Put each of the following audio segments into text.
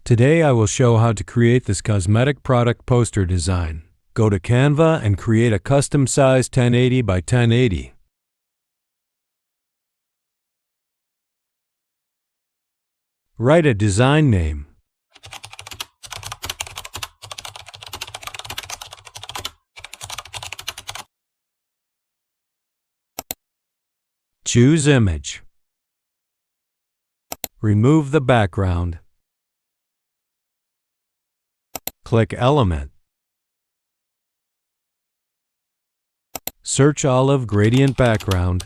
Today I will show how to create this cosmetic product poster design. Go to Canva and create a custom size 1080 by 1080. Write a design name. Choose image. Remove the background. Click Element. Search olive gradient background.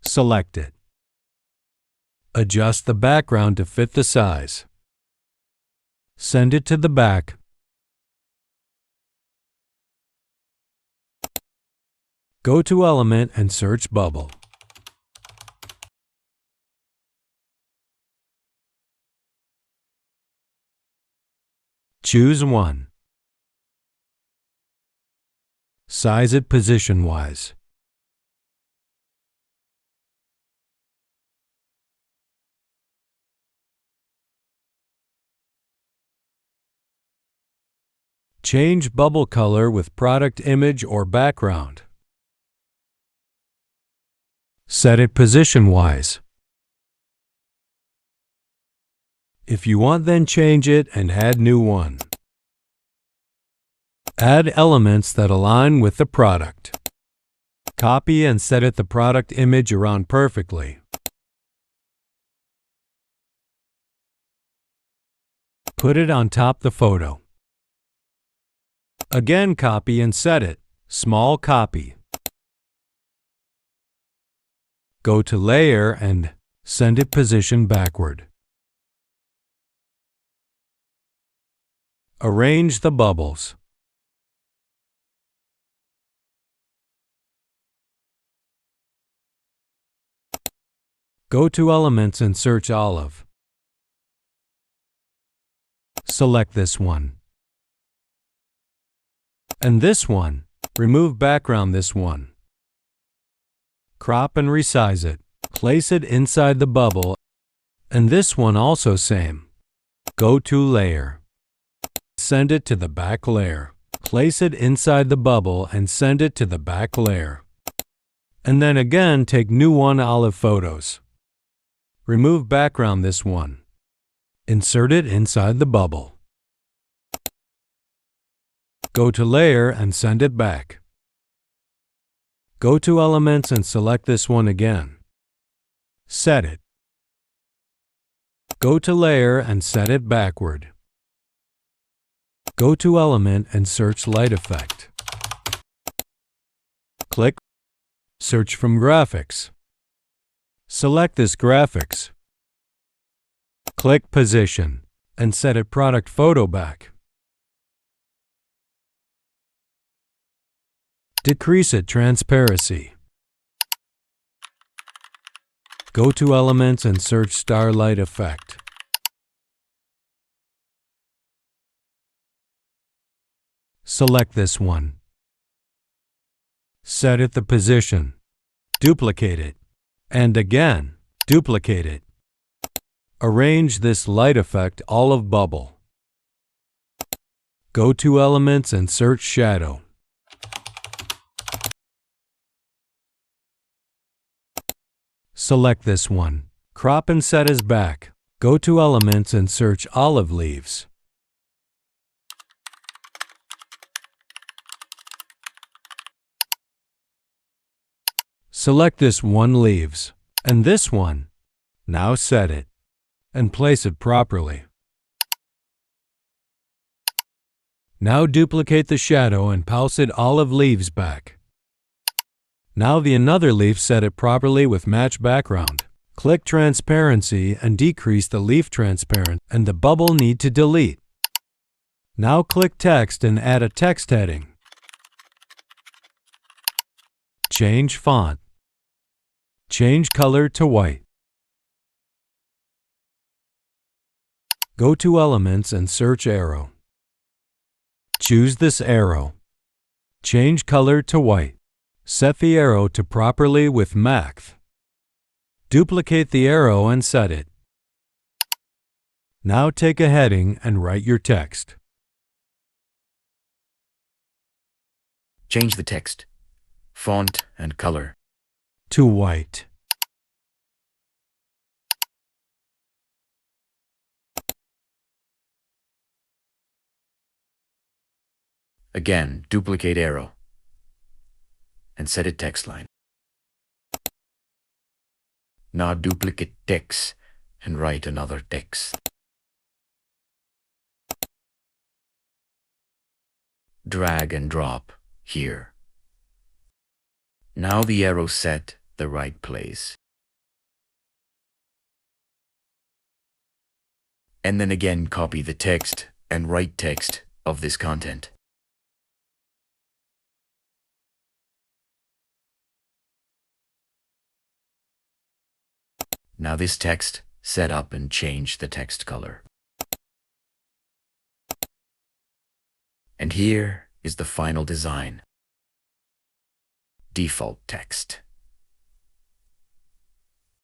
Select it. Adjust the background to fit the size. Send it to the back. Go to Element and search Bubble. Choose one. Size it position-wise. Change bubble color with product image or background. Set it position-wise. If you want, then change it and add new one. Add elements that align with the product. Copy and set it the product image around perfectly. Put it on top the photo. Again, copy and set it. Small copy. Go to Layer and send it position backward. Arrange the bubbles. Go to Elements and search Olive. Select this one. And this one. Remove background this one. Crop and resize it. Place it inside the bubble. And this one also same. Go to Layer. Send it to the back layer. Place it inside the bubble and send it to the back layer. And then again take new one olive photos. Remove background this one. Insert it inside the bubble. Go to Layer and send it back. Go to Elements and select this one again. Set it. Go to Layer and set it backward. Go to Element and search Light Effect. Click Search from Graphics. Select this graphics. Click Position and set it Product Photo back. Decrease it transparency. Go to Elements and search Starlight Effect. Select this one. Set it the position. Duplicate it. And again, duplicate it. Arrange this light effect olive bubble. Go to Elements and search Shadow. Select this one. Crop and set as back. Go to Elements and search Olive Leaves. Select this one leaves, and this one. Now set it, and place it properly. Now duplicate the shadow and pulse it olive leaves back. Now the another leaf, set it properly with match background. Click Transparency and decrease the leaf transparent and the bubble need to delete. Now click Text and add a text heading. Change font. Change color to white. Go to Elements and search Arrow. Choose this arrow. Change color to white. Set the arrow to properly with max. Duplicate the arrow and set it. Now take a heading and write your text. Change the text, font and color to white. Again, duplicate arrow and set it text line. Now duplicate text and write another text. Drag and drop here. Now the arrow set the right place. And then again copy the text and write text of this content. Now this text, set up and change the text color. And here is the final design. Default text.